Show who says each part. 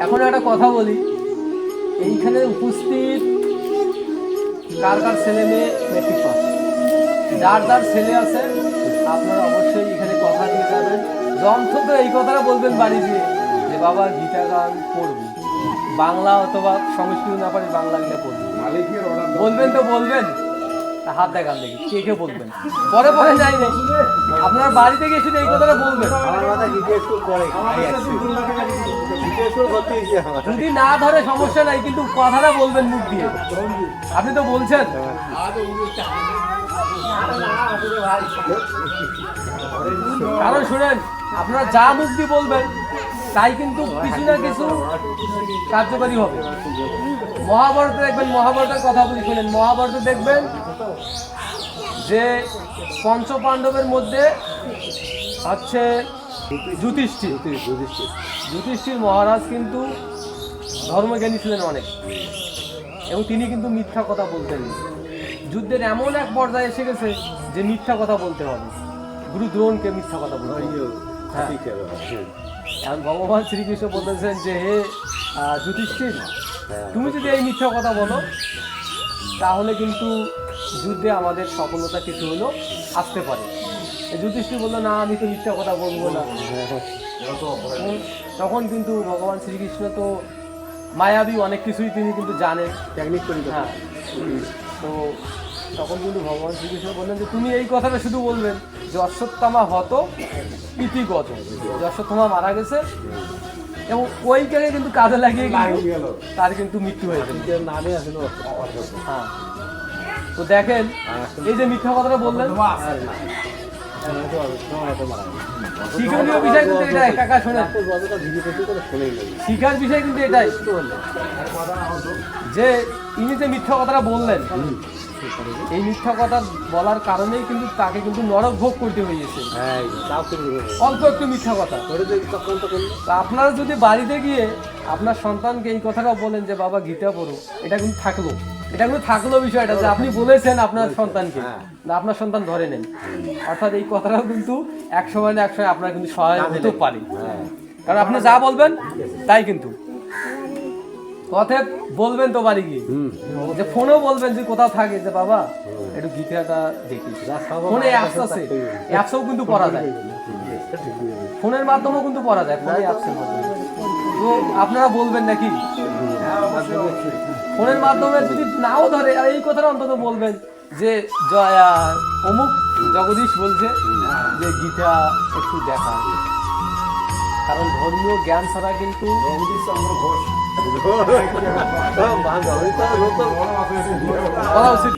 Speaker 1: এখন একটা কথা বলি, এইখানে উপস্থিত কার কার ছেলে মেয়ে মেট্রিক পাস, যার যার ছেলে আছে আপনারা অবশ্যই এখানে কথা দিয়ে যাবেন। অন্তত এই কথাটা বলবেন বাড়ি দিয়ে যে বাবা গীতা গান পড়বি, বাংলা অথবা সংস্কৃত না পারি বাংলা গিয়ে পড়বি। বলবেন তো বলবেন, হাত দেখান দেখি কে কে বলবেন। পরে পরে যাই না, আপনার বাড়িতে গিয়ে শুধু এই কথাটা বলবেন। যদি না ধরে সমস্যা নাই, কিন্তু কথাটা বলবেন মুখ দিয়ে। আপনি তো বলছেন। কারণ শুনেন, আপনারা যা মুখ দিয়ে বলবেন তাই কিন্তু কিছু না কিছু কার্যকরী হবে। মহাভারতে দেখবেন, মহাভারতের কথা বলি শুনেন, মহাভারতে দেখবেন যে পঞ্চ পাণ্ডবের মধ্যে হচ্ছে যুধিষ্ঠির মহারাজ কিন্তু ধর্মজ্ঞানী ছিলেন অনেক, এবং তিনি কিন্তু মিথ্যা কথা বলতেন। যুদ্ধের এমন এক পর্যায়ে এসে গেছে যে মিথ্যা কথা বলতে হবে, গুরু দ্রোণকে মিথ্যা কথা বলতে হবে। এখন ভগবান শ্রীকৃষ্ণ বলতেছেন যে হে যুধিষ্ঠির, তুমি যদি এই মিথ্যা কথা বলো তাহলে কিন্তু যুদ্ধে আমাদের সফলতা কিছু হলেও আসতে পারে। যুধিষ্ঠির বললো না, আমি তো মিথ্যা কথা বলবো না। তখন কিন্তু ভগবান শ্রীকৃষ্ণ তো মায়াবী, অনেক কিছুই তিনি কিন্তু জানেন, টেকনিক করি। হ্যাঁ, তো তখন কিন্তু ভগবান শ্রীকৃষ্ণ বললেন যে তুমি এই কথাটা শুধু বলবেন যে অশ্বত্থামা হত ইতিগত, যে অশ্বত্থামা মারা গেছে, এবং ওইটাকে কিন্তু কাজে লাগিয়ে তার কিন্তু মৃত্যু হয়েছে। হ্যাঁ, তো দেখেন এই যে মিথ্যা কথাটা বললেন, শিক্ষণীয় বিষয় কিন্তু এটাই। কাকা শোনেন, শিখার বিষয় কিন্তু এটাই যে ইনি যে মিথ্যা কথাটা বললেন, এই মিথ্যা কথা বলার কারণেই কিন্তু তাকে কিন্তু নরক ভোগ করতে হয়েছে, অল্প একটু মিথ্যা কথা। আপনারা যদি বাড়িতে গিয়ে আপনার সন্তানকে এই কথাটা বলেন যে বাবা গীতা পড়ো, এটা কিন্তু থাকলো বিষয়টা যে আপনি বলেছেন আপনার সন্তানকে, না আপনার সন্তান ধরে নেন। অর্থাৎ এই কথাটাও কিন্তু এক সময় না এক সময় আপনার কিন্তু সহায়ক হতে পারে, কারণ আপনি যা বলবেন তাই কিন্তু কথা বলবেন। তো বাড়ি গিয়ে যে ফোনেও বলবেন, যে কোথাও থাকে যে বাবা একটু গীতাটা দেখি, ফোনে অ্যাপস আছে, অ্যাপসও কিন্তু পড়া যায়, ফোনের মাধ্যমেও কিন্তু পড়া যায়, ফোনে অ্যাপসের মাধ্যমে। তো আপনারা বলবেন নাকি ফোনের মাধ্যমে যদি নাও ধরে, আর এই কথাটা অন্তত বলবেন যে অমুক জগদীশ বলছে যে গীতা একটু দেখা। কারণ ধর্মীয় জ্ঞান ছাড়া কিন্তু বলা উচিত।